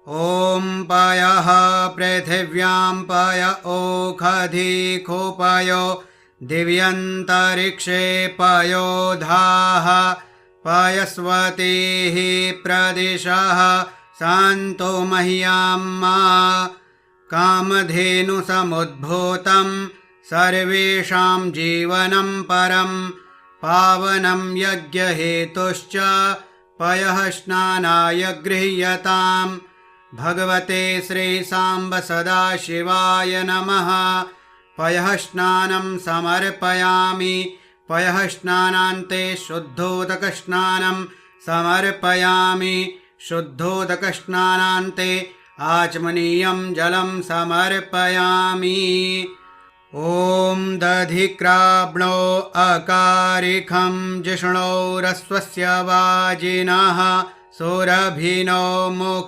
ॐ पयः पृथिव्यां पय ओखधिखोपयो दिव्यन्तरिक्षे पयोधाः पयस्वतीः प्रदिशः सन्तु मह्यं मा कामधेनुसमुद्भूतं सर्वेषां जीवनं परं पावनं यज्ञहेतुश्च पयः स्नानाय गृह्यताम्। भगवते श्रीसाम्ब सदाशिवाय नमः। पयः स्नानं समर्पयामि। पयः स्नानान्ते शुद्धोदकस्नानं समर्पयामि। शुद्धोदकस्नानान्ते आचमनीयं जलं समर्पयामि। ॐ दधिक्राब्णो अकारिखं जिष्णोरस्वस्य वाजिनः सुरभिनो मुख